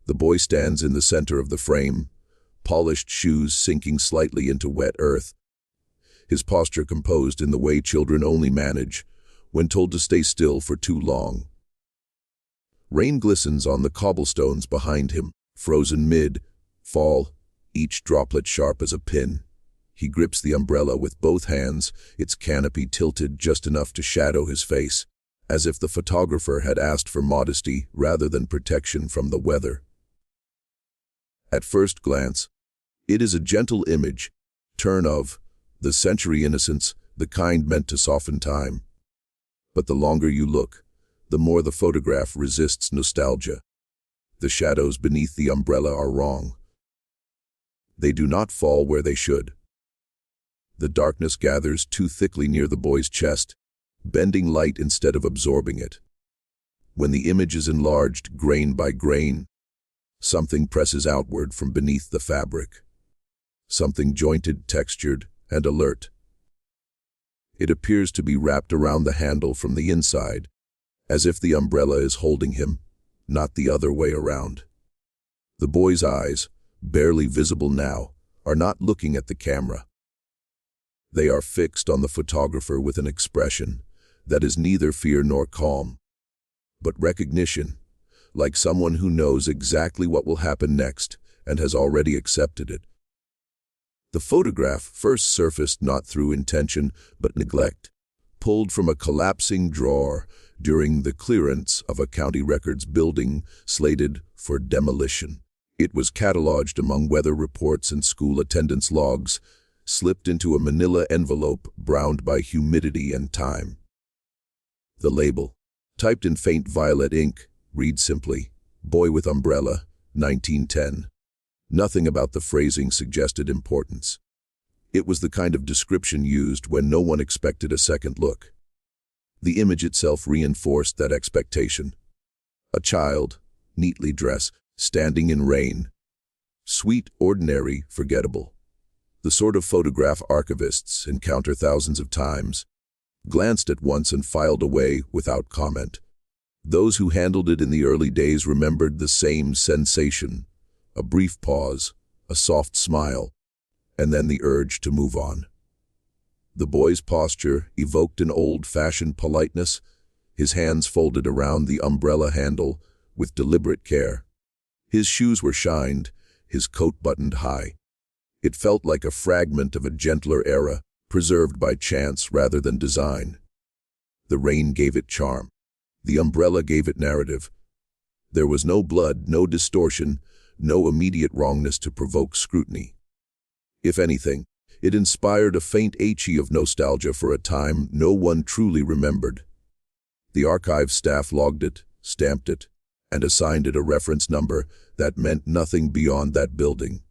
The boy stands in the center of the frame, polished shoes sinking slightly into wet earth, his posture composed in the way children only manage when told to stay still for too long. Rain glistens on the cobblestones behind him, frozen mid-fall, each droplet sharp as a pin. He grips the umbrella with both hands, its canopy tilted just enough to shadow his face, as if the photographer had asked for modesty rather than protection from the weather. At first glance, it is a gentle image, turn of the century innocence, the kind meant to soften time. But the longer you look, the more the photograph resists nostalgia. The shadows beneath the umbrella are wrong. They do not fall where they should. The darkness gathers too thickly near the boy's chest, bending light instead of absorbing it. When the image is enlarged grain by grain, something presses outward from beneath the fabric. Something jointed, textured, and alert. It appears to be wrapped around the handle from the inside, as if the umbrella is holding him, not the other way around. The boy's eyes, barely visible now, are not looking at the camera. They are fixed on the photographer with an expression that is neither fear nor calm, but recognition, like someone who knows exactly what will happen next and has already accepted it. The photograph first surfaced not through intention but neglect, pulled from a collapsing drawer during the clearance of a county records building slated for demolition. It was cataloged among weather reports and school attendance logs, slipped into a manila envelope browned by humidity and time. The label, typed in faint violet ink, reads simply, "Boy with umbrella, 1910. Nothing about the phrasing suggested importance. It was the kind of description used when no one expected a second look. The image itself reinforced that expectation. A child, neatly dressed, standing in rain. Sweet, ordinary, forgettable. The sort of photograph archivists encounter thousands of times, glanced at once and filed away without comment. Those who handled it in the early days remembered the same sensation, a brief pause, a soft smile, and then the urge to move on. The boy's posture evoked an old-fashioned politeness, his hands folded around the umbrella handle with deliberate care. His shoes were shined, his coat buttoned high. It felt like a fragment of a gentler era, preserved by chance rather than design. The rain gave it charm. The umbrella gave it narrative. There was no blood, no distortion, no immediate wrongness to provoke scrutiny. If anything, it inspired a faint etchy of nostalgia for a time no one truly remembered. The archive staff logged it, stamped it, and assigned it a reference number that meant nothing beyond that building.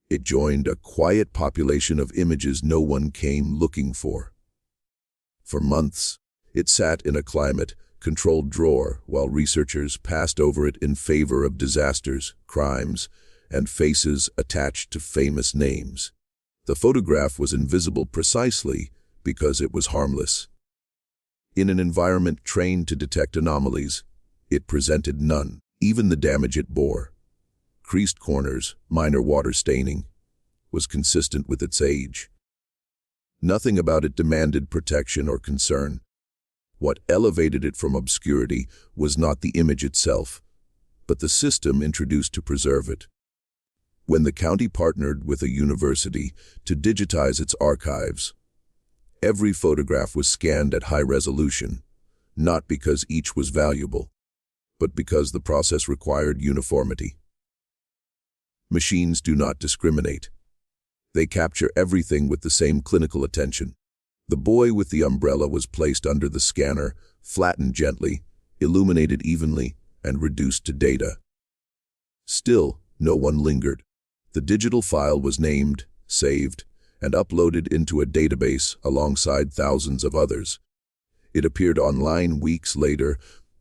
It joined a quiet population of images no one came looking for. For months, it sat in a climate-controlled drawer while researchers passed over it in favor of disasters, crimes, and faces attached to famous names. The photograph was invisible precisely because it was harmless. In an environment trained to detect anomalies, it presented none, even the damage it bore. Creased corners, minor water staining, was consistent with its age. Nothing about it demanded protection or concern. What elevated it from obscurity was not the image itself, but the system introduced to preserve it. When the county partnered with a university to digitize its archives, every photograph was scanned at high resolution, not because each was valuable, but because the process required uniformity. Machines do not discriminate. They capture everything with the same clinical attention. The boy with the umbrella was placed under the scanner, flattened gently, illuminated evenly, and reduced to data. Still, no one lingered. The digital file was named, saved, and uploaded into a database alongside thousands of others. It appeared online weeks later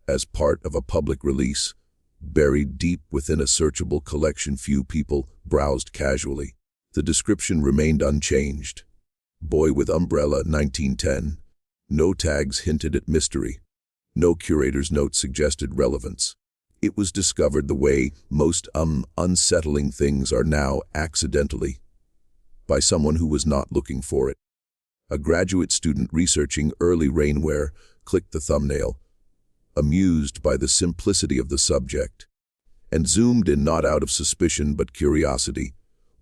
as part of a public release, buried deep within a searchable collection few people browsed casually. The description remained unchanged. Boy with umbrella, 1910. No tags hinted at mystery. No curator's note suggested relevance. It was discovered the way most unsettling things are now, accidentally, by someone who was not looking for it. A graduate student researching early rainwear clicked the thumbnail, amused by the simplicity of the subject, and zoomed in not out of suspicion but curiosity,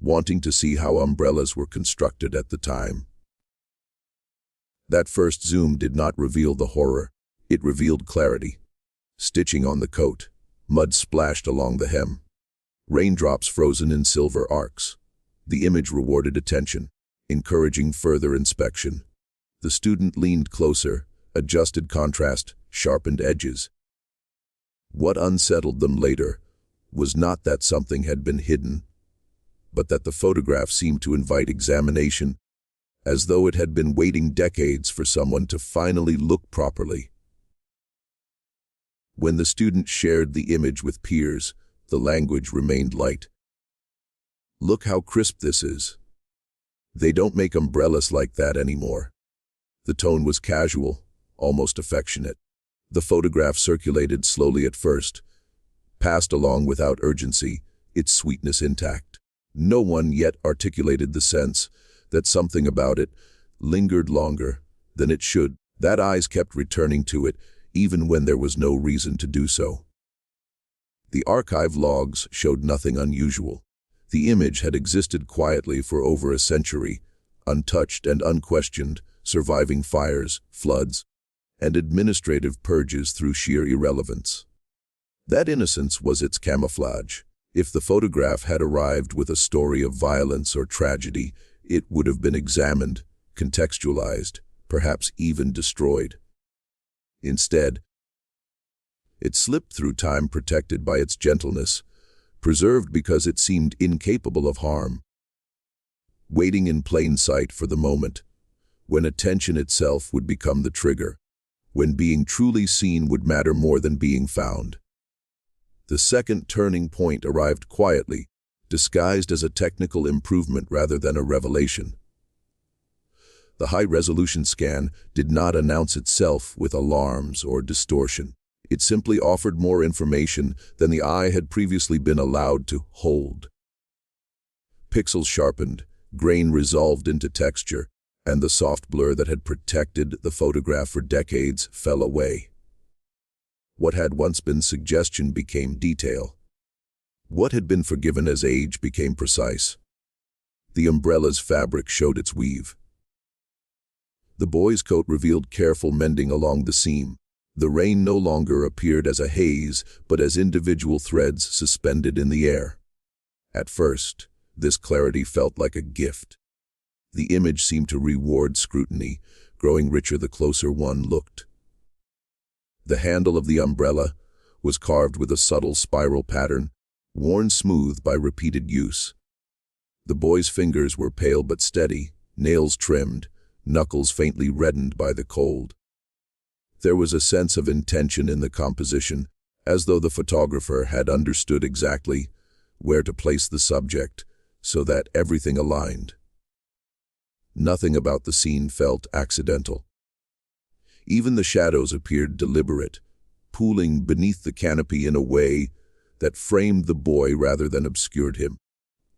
wanting to see how umbrellas were constructed at the time. That first zoom did not reveal the horror, it revealed clarity. Stitching on the coat, mud splashed along the hem, raindrops frozen in silver arcs. The image rewarded attention, encouraging further inspection. The student leaned closer, adjusted contrast, sharpened edges. What unsettled them later was not that something had been hidden, but that the photograph seemed to invite examination, as though it had been waiting decades for someone to finally look properly. When the student shared the image with peers, the language remained light. "Look how crisp this is. They don't make umbrellas like that anymore." The tone was casual, almost affectionate. The photograph circulated slowly at first, passed along without urgency, its sweetness intact. No one yet articulated the sense that something about it lingered longer than it should, that eyes kept returning to it even when there was no reason to do so. The archive logs showed nothing unusual. The image had existed quietly for over a century, untouched and unquestioned, surviving fires, floods, and administrative purges through sheer irrelevance. That innocence was its camouflage. If the photograph had arrived with a story of violence or tragedy, it would have been examined, contextualized, perhaps even destroyed. Instead, it slipped through time protected by its gentleness, preserved because it seemed incapable of harm, waiting in plain sight for the moment, when attention itself would become the trigger, when being truly seen would matter more than being found. The second turning point arrived quietly, disguised as a technical improvement rather than a revelation. The high-resolution scan did not announce itself with alarms or distortion. It simply offered more information than the eye had previously been allowed to hold. Pixels sharpened, grain resolved into texture, and the soft blur that had protected the photograph for decades fell away. What had once been suggestion became detail. What had been forgiven as age became precise. The umbrella's fabric showed its weave. The boy's coat revealed careful mending along the seam. The rain no longer appeared as a haze, but as individual threads suspended in the air. At first, this clarity felt like a gift. The image seemed to reward scrutiny, growing richer the closer one looked. The handle of the umbrella was carved with a subtle spiral pattern, worn smooth by repeated use. The boy's fingers were pale but steady, nails trimmed, knuckles faintly reddened by the cold. There was a sense of intention in the composition, as though the photographer had understood exactly where to place the subject so that everything aligned. Nothing about the scene felt accidental. Even the shadows appeared deliberate, pooling beneath the canopy in a way that framed the boy rather than obscured him.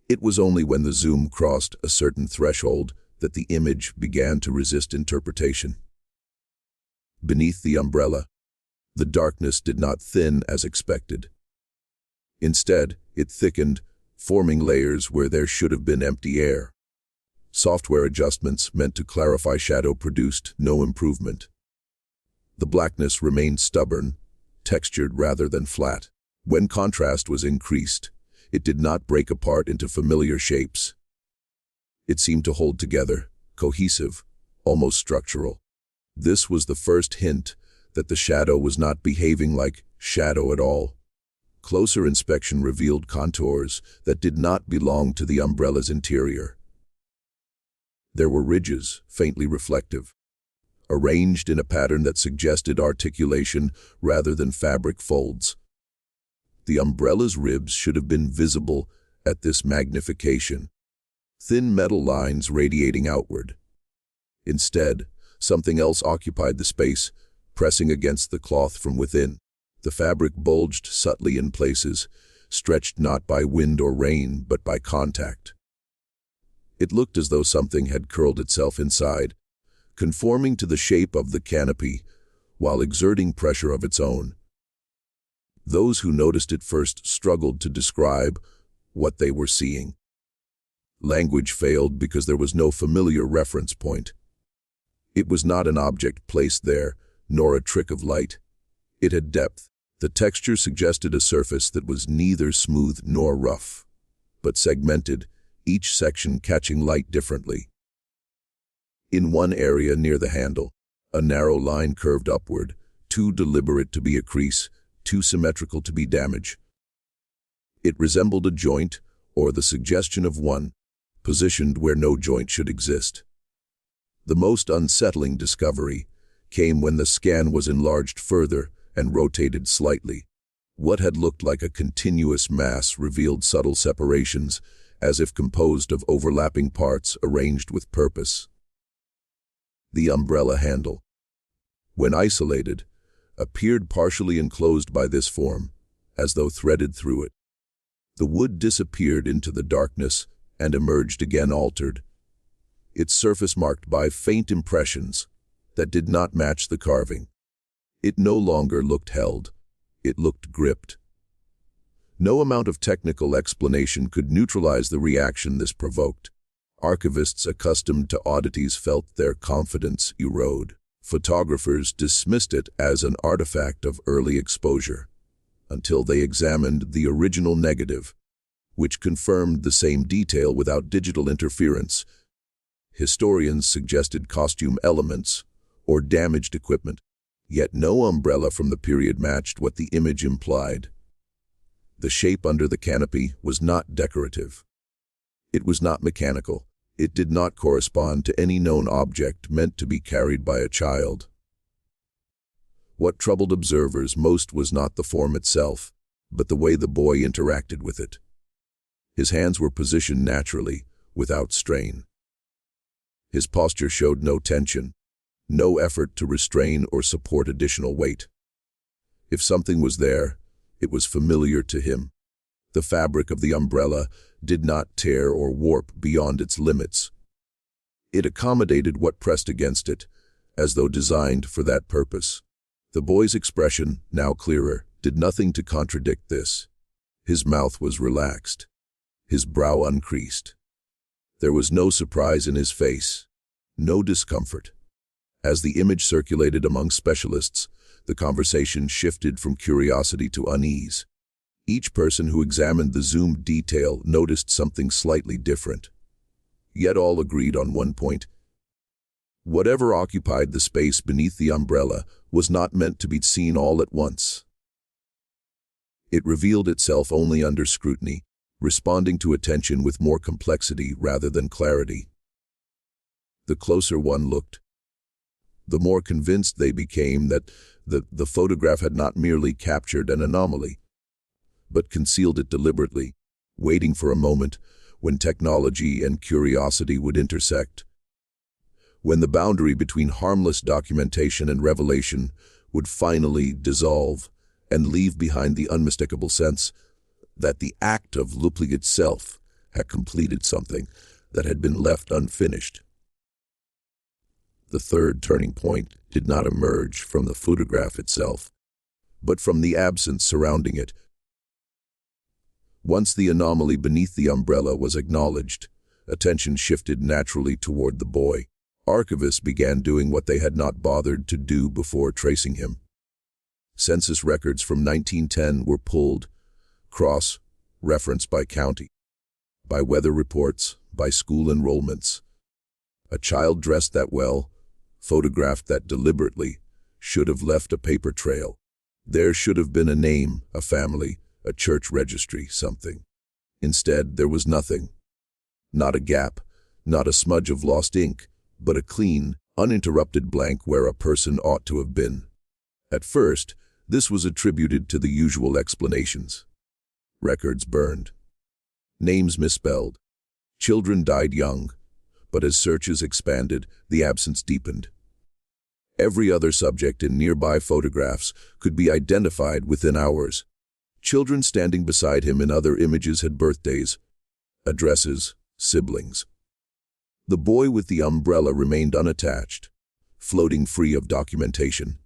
It was only when the zoom crossed a certain threshold that the image began to resist interpretation. Beneath the umbrella, the darkness did not thin as expected. Instead, it thickened, forming layers where there should have been empty air. Software adjustments meant to clarify shadow produced no improvement. The blackness remained stubborn, textured rather than flat. When contrast was increased, it did not break apart into familiar shapes. It seemed to hold together, cohesive, almost structural. This was the first hint that the shadow was not behaving like shadow at all. Closer inspection revealed contours that did not belong to the umbrella's interior. There were ridges, faintly reflective, arranged in a pattern that suggested articulation rather than fabric folds. The umbrella's ribs should have been visible at this magnification, thin metal lines radiating outward. Instead, something else occupied the space, pressing against the cloth from within. The fabric bulged subtly in places, stretched not by wind or rain, but by contact. It looked as though something had curled itself inside, conforming to the shape of the canopy, while exerting pressure of its own. Those who noticed it first struggled to describe what they were seeing. Language failed because there was no familiar reference point. It was not an object placed there, nor a trick of light. It had depth. The texture suggested a surface that was neither smooth nor rough, but segmented, each section catching light differently. In one area near the handle, a narrow line curved upward, too deliberate to be a crease, too symmetrical to be damage. It resembled a joint, or the suggestion of one, positioned where no joint should exist. The most unsettling discovery came when the scan was enlarged further and rotated slightly. What had looked like a continuous mass revealed subtle separations, as if composed of overlapping parts arranged with purpose. The umbrella handle, when isolated, appeared partially enclosed by this form, as though threaded through it. The wood disappeared into the darkness and emerged again altered, its surface marked by faint impressions that did not match the carving. It no longer looked held, it looked gripped. No amount of technical explanation could neutralize the reaction this provoked. Archivists accustomed to oddities felt their confidence erode. Photographers dismissed it as an artifact of early exposure, until they examined the original negative, which confirmed the same detail without digital interference. Historians suggested costume elements or damaged equipment, yet no umbrella from the period matched what the image implied. The shape under the canopy was not decorative. It was not mechanical. It did not correspond to any known object meant to be carried by a child. What troubled observers most was not the form itself, but the way the boy interacted with it. His hands were positioned naturally, without strain. His posture showed no tension, no effort to restrain or support additional weight. If something was there, it was familiar to him. The fabric of the umbrella did not tear or warp beyond its limits. It accommodated what pressed against it, as though designed for that purpose. The boy's expression, now clearer, did nothing to contradict this. His mouth was relaxed, his brow uncreased. There was no surprise in his face, no discomfort. As the image circulated among specialists, the conversation shifted from curiosity to unease. Each person who examined the zoomed detail noticed something slightly different. Yet all agreed on one point. Whatever occupied the space beneath the umbrella was not meant to be seen all at once. It revealed itself only under scrutiny, responding to attention with more complexity rather than clarity. The closer one looked, the more convinced they became that the photograph had not merely captured an anomaly, but concealed it deliberately, waiting for a moment when technology and curiosity would intersect, when the boundary between harmless documentation and revelation would finally dissolve and leave behind the unmistakable sense that the act of looking itself had completed something that had been left unfinished. The third turning point did not emerge from the photograph itself, but from the absence surrounding it. Once the anomaly beneath the umbrella was acknowledged, attention shifted naturally toward the boy. Archivists began doing what they had not bothered to do before tracing him. Census records from 1910 were pulled, cross-referenced by county, by weather reports, by school enrollments. A child dressed that well, photographed that deliberately, should have left a paper trail. There should have been a name, a family, a church registry, something. Instead, there was nothing. Not a gap, not a smudge of lost ink, but a clean, uninterrupted blank where a person ought to have been. At first, this was attributed to the usual explanations. Records burned. Names misspelled. Children died young. But as searches expanded, the absence deepened. Every other subject in nearby photographs could be identified within hours. Children standing beside him in other images had birthdays, addresses, siblings. The boy with the umbrella remained unattached, floating free of documentation.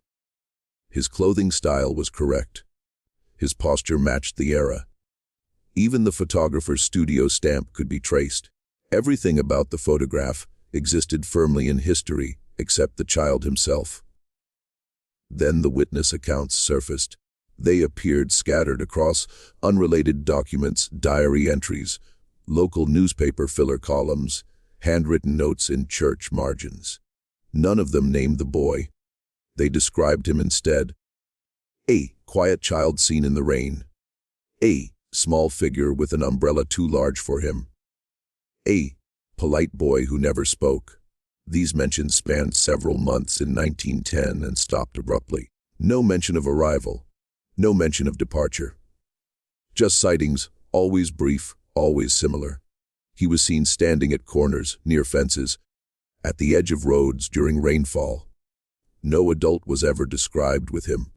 His clothing style was correct. His posture matched the era. Even the photographer's studio stamp could be traced. Everything about the photograph existed firmly in history, except the child himself. Then the witness accounts surfaced. They appeared scattered across unrelated documents, diary entries, local newspaper filler columns, handwritten notes in church margins. None of them named the boy. They described him instead. A quiet child seen in the rain. A small figure with an umbrella too large for him. A polite boy who never spoke. These mentions spanned several months in 1910 and stopped abruptly. No mention of arrival. No mention of departure. Just sightings, always brief, always similar. He was seen standing at corners, near fences, at the edge of roads during rainfall. No adult was ever described with him.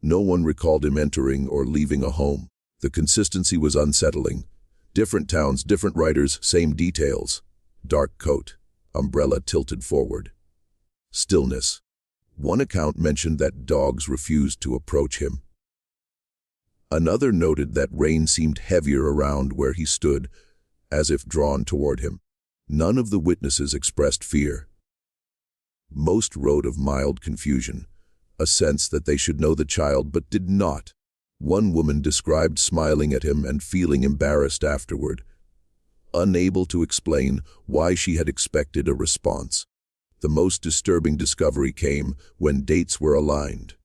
No one recalled him entering or leaving a home. The consistency was unsettling. Different towns, different writers, same details. Dark coat, umbrella tilted forward. Stillness. One account mentioned that dogs refused to approach him. Another noted that rain seemed heavier around where he stood, as if drawn toward him. None of the witnesses expressed fear. Most wrote of mild confusion, a sense that they should know the child but did not. One woman described smiling at him and feeling embarrassed afterward, unable to explain why she had expected a response. The most disturbing discovery came when dates were aligned.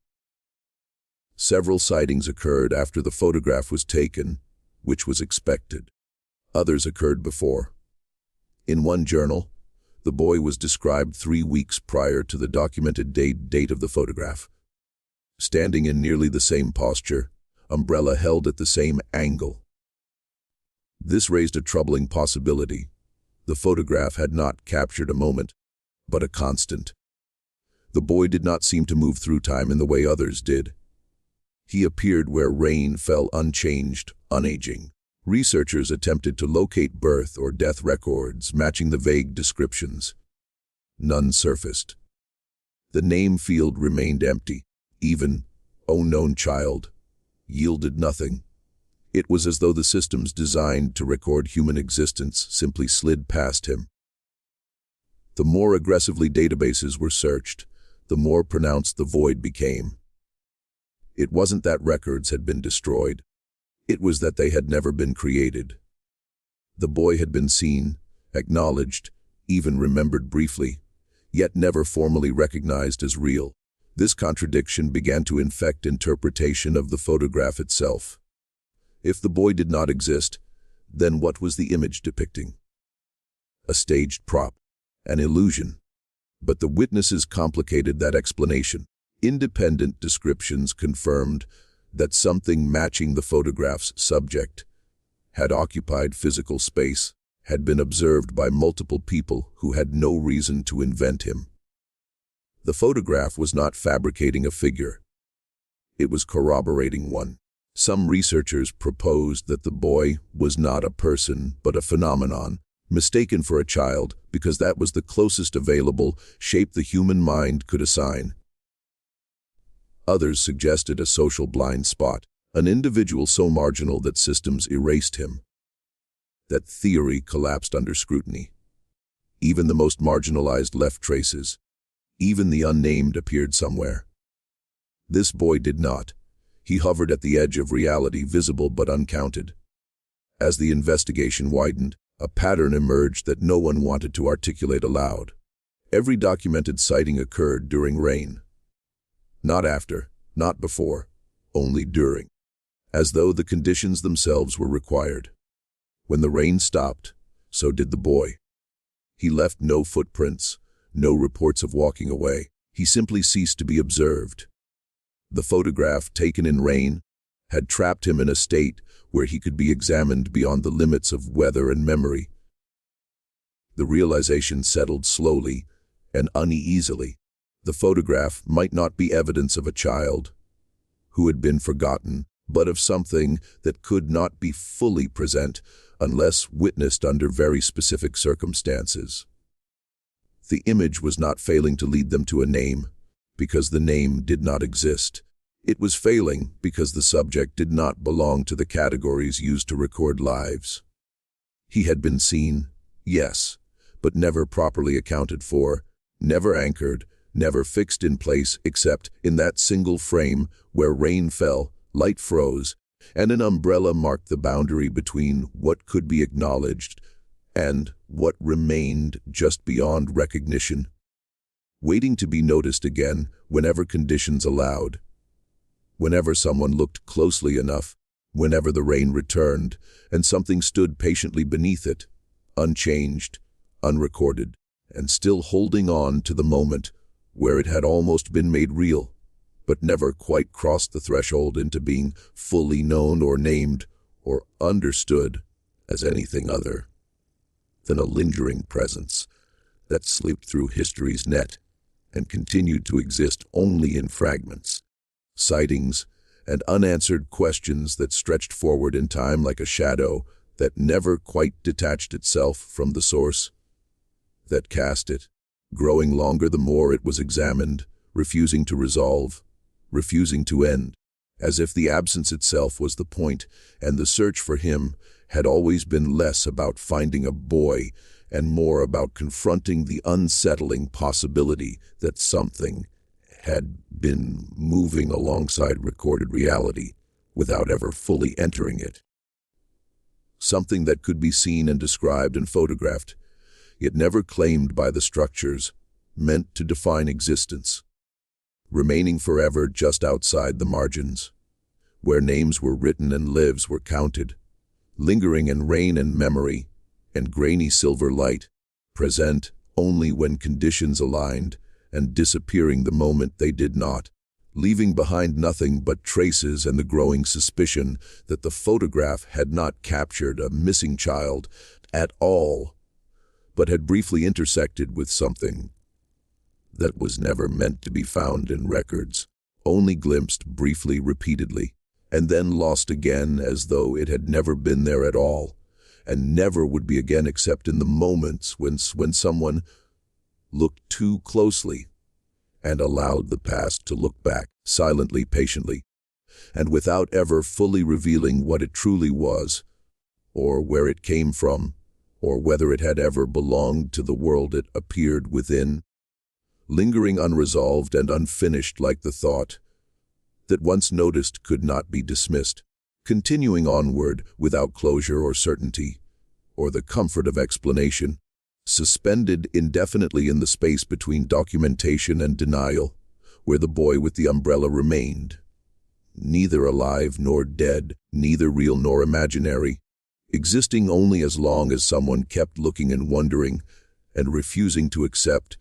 Several sightings occurred after the photograph was taken, which was expected. Others occurred before. In one journal, the boy was described 3 weeks prior to the documented date of the photograph. Standing in nearly the same posture, umbrella held at the same angle. This raised a troubling possibility. The photograph had not captured a moment, but a constant. The boy did not seem to move through time in the way others did. He appeared where rain fell unchanged, unaging. Researchers attempted to locate birth or death records matching the vague descriptions. None surfaced. The name field remained empty. Even unknown child yielded nothing. It was as though the systems designed to record human existence simply slid past him. The more aggressively databases were searched, the more pronounced the void became. It wasn't that records had been destroyed. It was that they had never been created. The boy had been seen, acknowledged, even remembered briefly, yet never formally recognized as real. This contradiction began to infect interpretation of the photograph itself. If the boy did not exist, then what was the image depicting? A staged prop, an illusion. But the witnesses complicated that explanation. Independent descriptions confirmed that something matching the photograph's subject had occupied physical space, had been observed by multiple people who had no reason to invent him. The photograph was not fabricating a figure. It was corroborating one. Some researchers proposed that the boy was not a person but a phenomenon, mistaken for a child because that was the closest available shape the human mind could assign. Others suggested a social blind spot, an individual so marginal that systems erased him. That theory collapsed under scrutiny. Even the most marginalized left traces. Even the unnamed appeared somewhere. This boy did not. He hovered at the edge of reality, visible but uncounted. As the investigation widened, a pattern emerged that no one wanted to articulate aloud. Every documented sighting occurred during rain. Not after, not before, only during. As though the conditions themselves were required. When the rain stopped, so did the boy. He left no footprints, no reports of walking away. He simply ceased to be observed. The photograph, taken in rain, had trapped him in a state where he could be examined beyond the limits of weather and memory. The realization settled slowly and uneasily. The photograph might not be evidence of a child who had been forgotten, but of something that could not be fully present unless witnessed under very specific circumstances. The image was not failing to lead them to a name, because the name did not exist. It was failing because the subject did not belong to the categories used to record lives. He had been seen, yes, but never properly accounted for, never anchored, never fixed in place except in that single frame where rain fell, light froze, and an umbrella marked the boundary between what could be acknowledged and what remained just beyond recognition, waiting to be noticed again whenever conditions allowed. Whenever someone looked closely enough, whenever the rain returned, and something stood patiently beneath it, unchanged, unrecorded, and still holding on to the moment where it had almost been made real, but never quite crossed the threshold into being fully known or named or understood as anything other than a lingering presence that slipped through history's net and continued to exist only in fragments, sightings, and unanswered questions that stretched forward in time like a shadow that never quite detached itself from the source that cast it, growing longer the more it was examined, refusing to resolve, refusing to end, as if the absence itself was the point, and the search for him had always been less about finding a boy and more about confronting the unsettling possibility that something had been moving alongside recorded reality without ever fully entering it. Something that could be seen and described and photographed, yet never claimed by the structures meant to define existence, remaining forever just outside the margins, where names were written and lives were counted, lingering in rain and memory and grainy silver light, present only when conditions aligned and disappearing the moment they did not, leaving behind nothing but traces and the growing suspicion that the photograph had not captured a missing child at all, but had briefly intersected with something that was never meant to be found in records, only glimpsed briefly repeatedly, and then lost again as though it had never been there at all, and never would be again except in the moments when someone looked too closely and allowed the past to look back silently, patiently, and without ever fully revealing what it truly was, or where it came from, or whether it had ever belonged to the world it appeared within, lingering unresolved and unfinished like the thought that once noticed could not be dismissed, continuing onward without closure or certainty, or the comfort of explanation, suspended indefinitely in the space between documentation and denial, where the boy with the umbrella remained, neither alive nor dead, neither real nor imaginary, existing only as long as someone kept looking and wondering and refusing to accept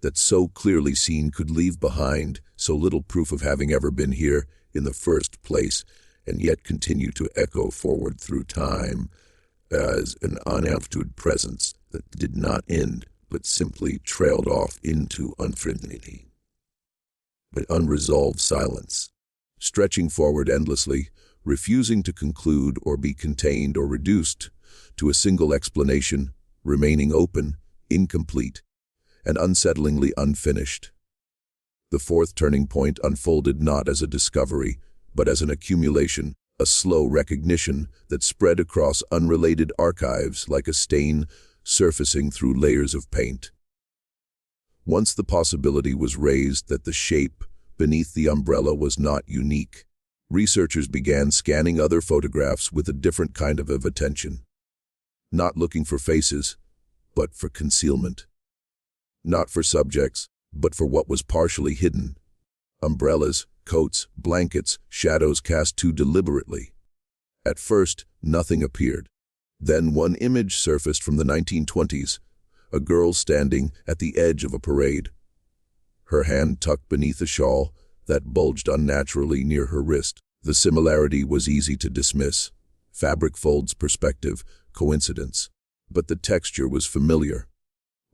that so clearly seen could leave behind so little proof of having ever been here in the first place, and yet continue to echo forward through time as an unaltered presence that did not end, but simply trailed off into infinity. But unresolved silence, stretching forward endlessly, refusing to conclude or be contained or reduced to a single explanation, remaining open, incomplete, and unsettlingly unfinished. The fourth turning point unfolded not as a discovery, but as an accumulation, a slow recognition that spread across unrelated archives like a stain surfacing through layers of paint. Once the possibility was raised that the shape beneath the umbrella was not unique, researchers began scanning other photographs with a different kind of attention, not looking for faces, but for concealment. Not for subjects, but for what was partially hidden. Umbrellas, coats, blankets, shadows cast too deliberately. At first, nothing appeared. Then one image surfaced from the 1920s, a girl standing at the edge of a parade, her hand tucked beneath a shawl that bulged unnaturally near her wrist. The similarity was easy to dismiss. Fabric folds, perspective, coincidence. But the texture was familiar.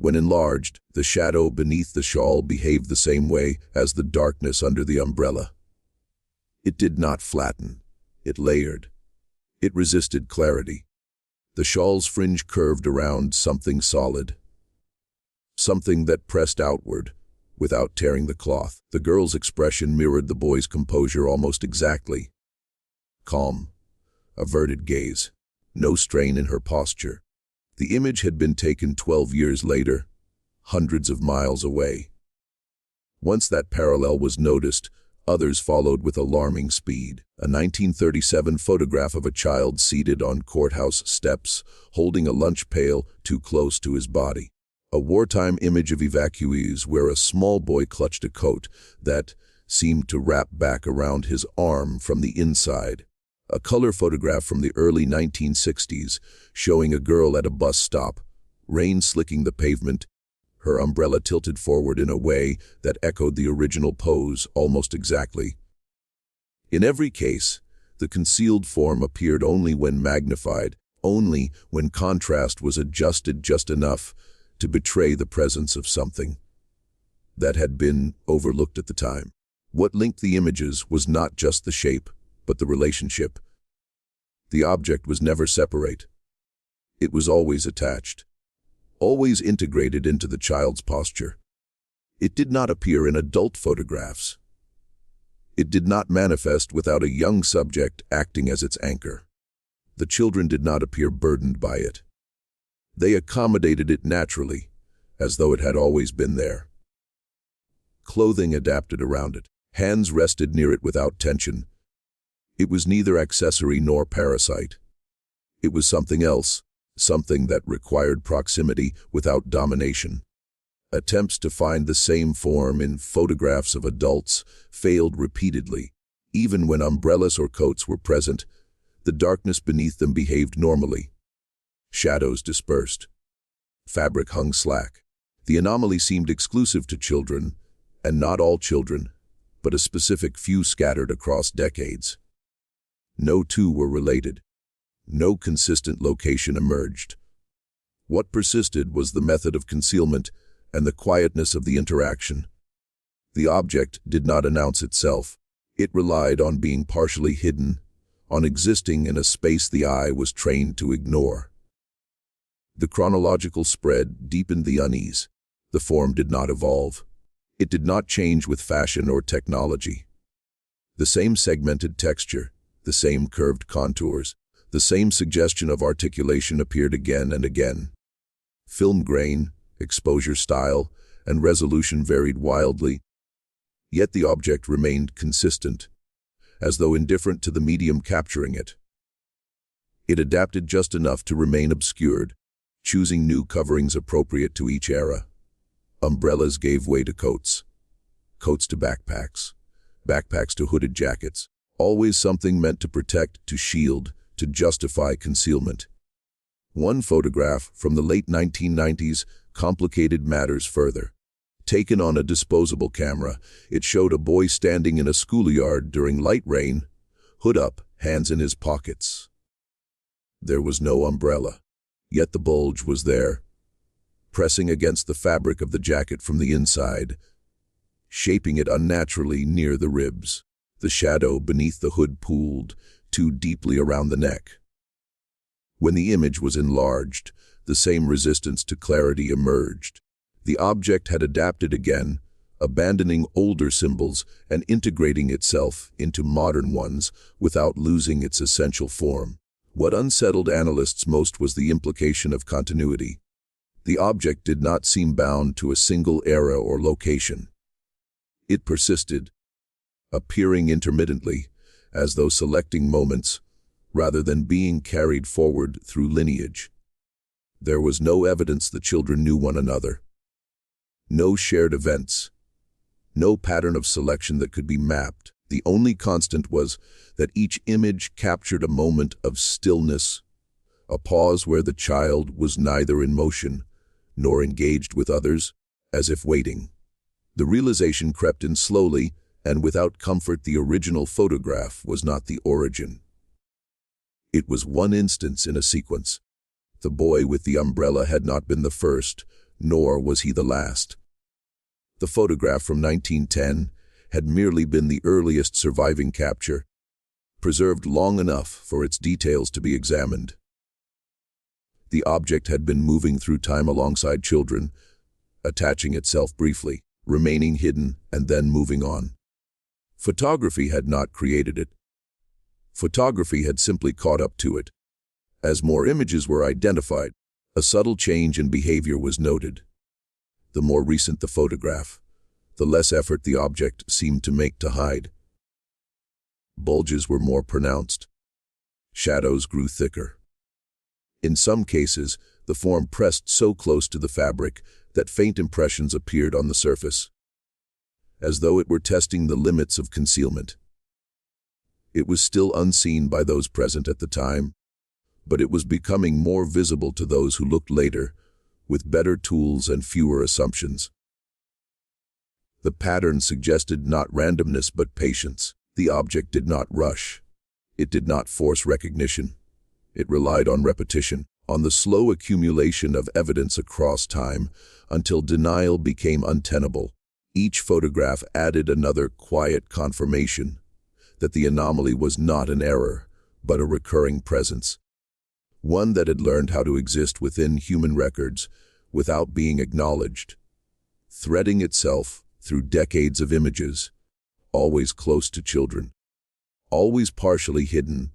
When enlarged, the shadow beneath the shawl behaved the same way as the darkness under the umbrella. It did not flatten. It layered. It resisted clarity. The shawl's fringe curved around something solid. Something that pressed outward, without tearing the cloth. The girl's expression mirrored the boy's composure almost exactly. Calm, averted gaze, no strain in her posture. The image had been taken 12 years later, hundreds of miles away. Once that parallel was noticed, others followed with alarming speed. A 1937 photograph of a child seated on courthouse steps, holding a lunch pail too close to his body. A wartime image of evacuees where a small boy clutched a coat that seemed to wrap back around his arm from the inside. A color photograph from the early 1960s showing a girl at a bus stop, rain slicking the pavement, her umbrella tilted forward in a way that echoed the original pose almost exactly. In every case, the concealed form appeared only when magnified, only when contrast was adjusted just enough to betray the presence of something that had been overlooked at the time. What linked the images was not just the shape, but the relationship. The object was never separate. It was always attached, always integrated into the child's posture. It did not appear in adult photographs. It did not manifest without a young subject acting as its anchor. The children did not appear burdened by it. They accommodated it naturally, as though it had always been there. Clothing adapted around it. Hands rested near it without tension. It was neither accessory nor parasite. It was something else, something that required proximity without domination. Attempts to find the same form in photographs of adults failed repeatedly. Even when umbrellas or coats were present, the darkness beneath them behaved normally. Shadows dispersed. Fabric hung slack. The anomaly seemed exclusive to children, and not all children, but a specific few scattered across decades. No two were related. No consistent location emerged. What persisted was the method of concealment and the quietness of the interaction. The object did not announce itself. It relied on being partially hidden, on existing in a space the eye was trained to ignore. The chronological spread deepened the unease. The form did not evolve. It did not change with fashion or technology. The same segmented texture, the same curved contours, the same suggestion of articulation appeared again and again. Film grain, exposure style, and resolution varied wildly, yet the object remained consistent, as though indifferent to the medium capturing it. It adapted just enough to remain obscured, choosing new coverings appropriate to each era. Umbrellas gave way to coats, coats to backpacks, backpacks to hooded jackets, always something meant to protect, to shield, to justify concealment. One photograph from the late 1990s complicated matters further. Taken on a disposable camera, it showed a boy standing in a schoolyard during light rain, hood up, hands in his pockets. There was no umbrella, yet the bulge was there, pressing against the fabric of the jacket from the inside, shaping it unnaturally near the ribs. The shadow beneath the hood pooled too deeply around the neck. When the image was enlarged, the same resistance to clarity emerged. The object had adapted again, abandoning older symbols and integrating itself into modern ones without losing its essential form. What unsettled analysts most was the implication of continuity. The object did not seem bound to a single era or location. It persisted, appearing intermittently, as though selecting moments, rather than being carried forward through lineage. There was no evidence the children knew one another. No shared events. No pattern of selection that could be mapped. The only constant was that each image captured a moment of stillness, a pause where the child was neither in motion nor engaged with others, as if waiting. The realization crept in slowly, and without comfort the original photograph was not the origin. It was one instance in a sequence. The boy with the umbrella had not been the first, nor was he the last. The photograph from 1910 had merely been the earliest surviving capture, preserved long enough for its details to be examined. The object had been moving through time alongside children, attaching itself briefly, remaining hidden, and then moving on. Photography had not created it. Photography had simply caught up to it. As more images were identified, a subtle change in behavior was noted. The more recent the photograph, the less effort the object seemed to make to hide. Bulges were more pronounced. Shadows grew thicker. In some cases, the form pressed so close to the fabric that faint impressions appeared on the surface, as though it were testing the limits of concealment. It was still unseen by those present at the time, but it was becoming more visible to those who looked later, with better tools and fewer assumptions. The pattern suggested not randomness but patience. The object did not rush. It did not force recognition. It relied on repetition, on the slow accumulation of evidence across time, until denial became untenable. Each photograph added another quiet confirmation that the anomaly was not an error, but a recurring presence. One that had learned how to exist within human records without being acknowledged, threading itself through decades of images, always close to children, always partially hidden,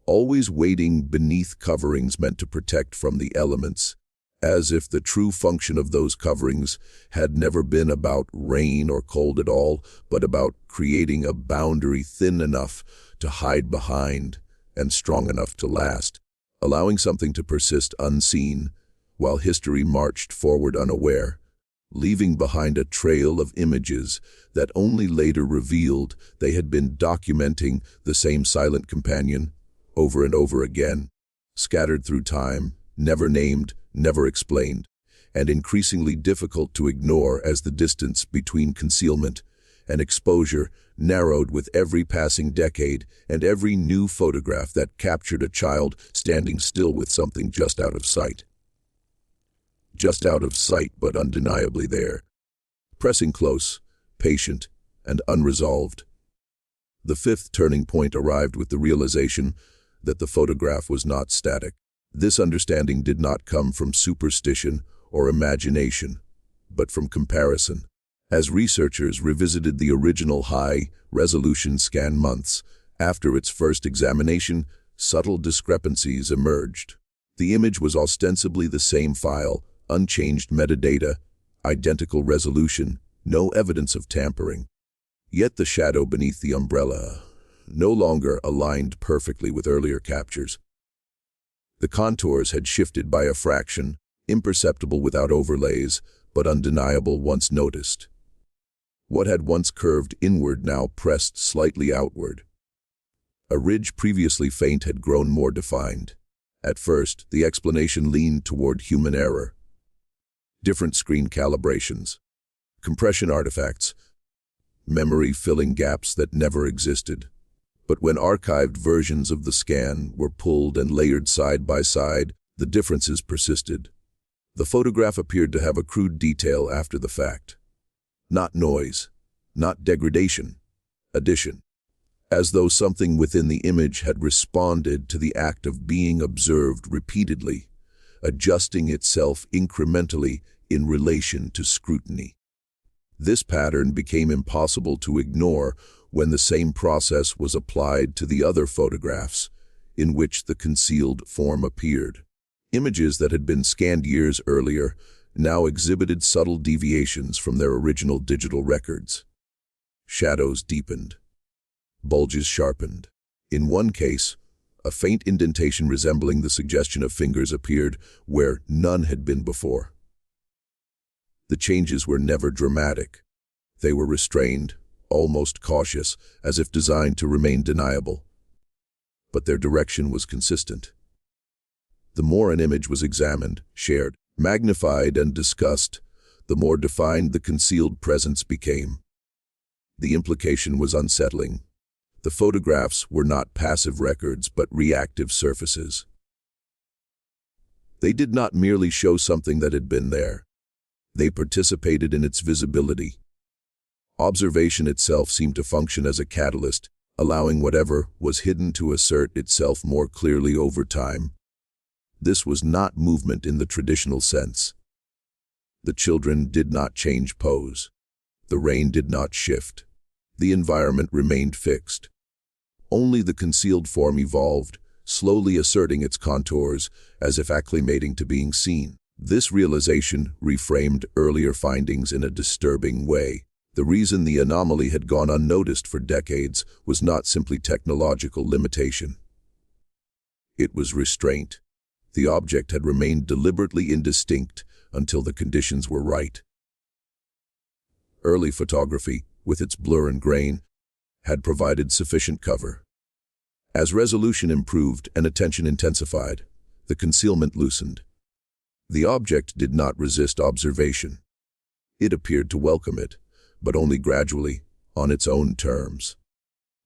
always waiting beneath coverings meant to protect from the elements, as if the true function of those coverings had never been about rain or cold at all, but about creating a boundary thin enough to hide behind and strong enough to last, allowing something to persist unseen while history marched forward unaware, leaving behind a trail of images that only later revealed they had been documenting the same silent companion over and over again, scattered through time, never named, never explained, and increasingly difficult to ignore as the distance between concealment and exposure narrowed with every passing decade and every new photograph that captured a child standing still with something just out of sight. Just out of sight, but undeniably there, pressing close, patient, and unresolved. The fifth turning point arrived with the realization that the photograph was not static. This understanding did not come from superstition or imagination, but from comparison. As researchers revisited the original high-resolution scan months after its first examination, subtle discrepancies emerged. The image was ostensibly the same file, unchanged metadata, identical resolution, no evidence of tampering. Yet the shadow beneath the umbrella no longer aligned perfectly with earlier captures. The contours had shifted by a fraction, imperceptible without overlays, but undeniable once noticed. What had once curved inward now pressed slightly outward. A ridge previously faint had grown more defined. At first, the explanation leaned toward human error. Different screen calibrations, compression artifacts, memory filling gaps that never existed. But when archived versions of the scan were pulled and layered side by side, the differences persisted. The photograph appeared to have accrued detail after the fact. Not noise, not degradation, addition. As though something within the image had responded to the act of being observed repeatedly, adjusting itself incrementally in relation to scrutiny. This pattern became impossible to ignore when the same process was applied to the other photographs in which the concealed form appeared. Images that had been scanned years earlier now exhibited subtle deviations from their original digital records. Shadows deepened. Bulges sharpened. In one case, a faint indentation resembling the suggestion of fingers appeared where none had been before. The changes were never dramatic. They were restrained, almost cautious, as if designed to remain deniable. But their direction was consistent. The more an image was examined, shared, magnified, and discussed, the more defined the concealed presence became. The implication was unsettling. The photographs were not passive records, but reactive surfaces. They did not merely show something that had been there. They participated in its visibility. Observation itself seemed to function as a catalyst, allowing whatever was hidden to assert itself more clearly over time. This was not movement in the traditional sense. The children did not change pose. The rain did not shift. The environment remained fixed. Only the concealed form evolved, slowly asserting its contours, as if acclimating to being seen. This realization reframed earlier findings in a disturbing way. The reason the anomaly had gone unnoticed for decades was not simply technological limitation. It was restraint. The object had remained deliberately indistinct until the conditions were right. Early photography, with its blur and grain, had provided sufficient cover. As resolution improved and attention intensified, the concealment loosened. The object did not resist observation. It appeared to welcome it, but only gradually, on its own terms.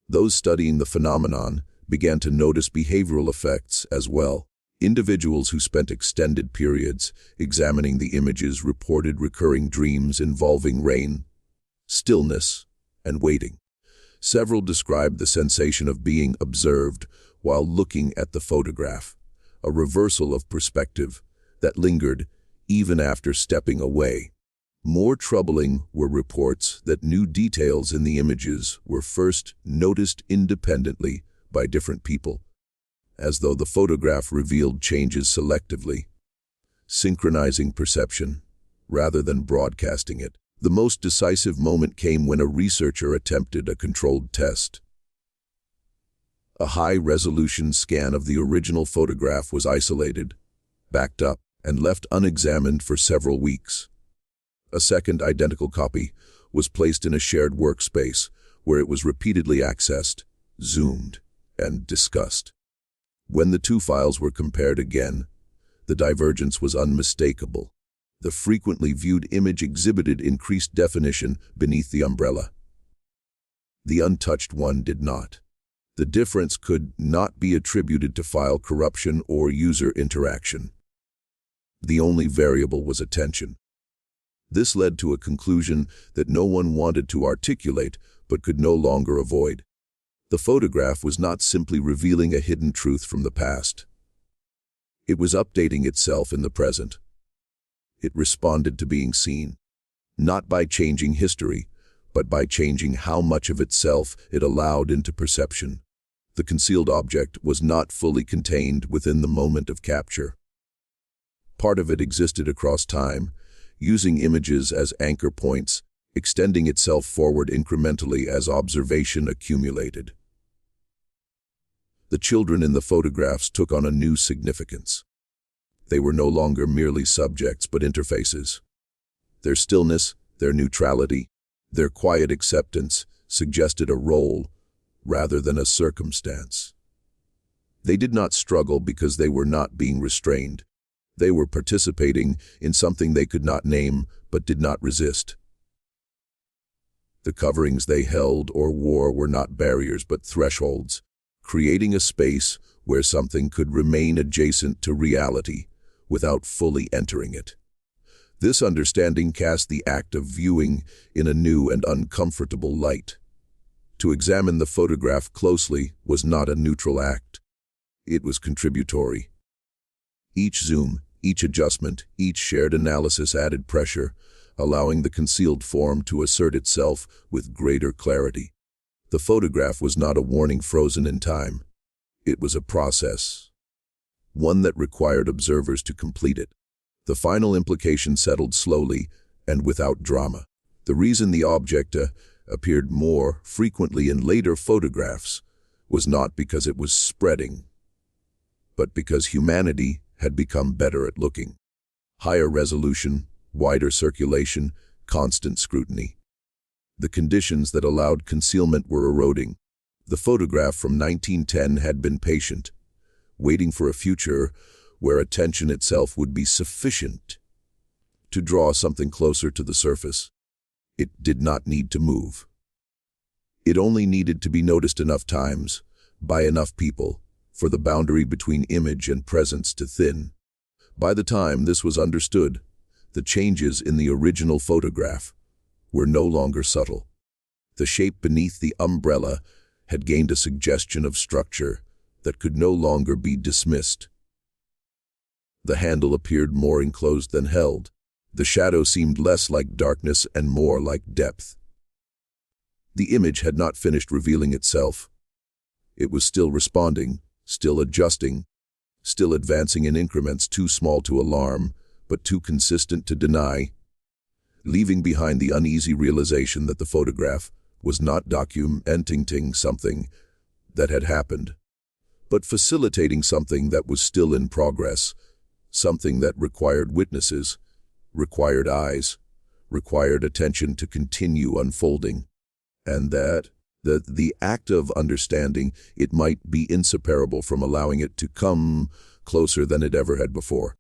Those studying the phenomenon began to notice behavioral effects as well. Individuals who spent extended periods examining the images reported recurring dreams involving rain, stillness, and waiting. Several described the sensation of being observed while looking at the photograph, a reversal of perspective that lingered even after stepping away. More troubling were reports that new details in the images were first noticed independently by different people, as though the photograph revealed changes selectively, synchronizing perception rather than broadcasting it. The most decisive moment came when a researcher attempted a controlled test. A high-resolution scan of the original photograph was isolated, backed up, and left unexamined for several weeks. A second identical copy was placed in a shared workspace where it was repeatedly accessed, zoomed, and discussed. When the two files were compared again, the divergence was unmistakable. The frequently viewed image exhibited increased definition beneath the umbrella. The untouched one did not. The difference could not be attributed to file corruption or user interaction. The only variable was attention. This led to a conclusion that no one wanted to articulate but could no longer avoid. The photograph was not simply revealing a hidden truth from the past. It was updating itself in the present. It responded to being seen, not by changing history, but by changing how much of itself it allowed into perception. The concealed object was not fully contained within the moment of capture. Part of it existed across time, using images as anchor points, extending itself forward incrementally as observation accumulated. The children in the photographs took on a new significance. They were no longer merely subjects but interfaces. Their stillness, their neutrality, their quiet acceptance suggested a role rather than a circumstance. They did not struggle because they were not being restrained. They were participating in something they could not name but did not resist. The coverings they held or wore were not barriers but thresholds, creating a space where something could remain adjacent to reality without fully entering it. This understanding cast the act of viewing in a new and uncomfortable light. To examine the photograph closely was not a neutral act. It was contributory. Each zoom, each adjustment, each shared analysis added pressure, allowing the concealed form to assert itself with greater clarity. The photograph was not a warning frozen in time. It was a process, one that required observers to complete it. The final implication settled slowly and without drama. The reason the object appeared more frequently in later photographs was not because it was spreading, but because humanity had become better at looking. Higher resolution, wider circulation, constant scrutiny. The conditions that allowed concealment were eroding. The photograph from 1910 had been patient, waiting for a future where attention itself would be sufficient to draw something closer to the surface. It did not need to move. It only needed to be noticed enough times, by enough people, for the boundary between image and presence to thin. By the time this was understood, The changes in the original photograph were no longer subtle. The shape beneath the umbrella had gained a suggestion of structure that could no longer be dismissed. The handle appeared more enclosed than held. The shadow seemed less like darkness and more like depth. The image had not finished revealing itself. It was still responding, still adjusting, still advancing in increments too small to alarm, but too consistent to deny, leaving behind the uneasy realization that the photograph was not documenting something that had happened, but facilitating something that was still in progress, something that required witnesses, required eyes, required attention to continue unfolding, and that the act of understanding it might be inseparable from allowing it to come closer than it ever had before.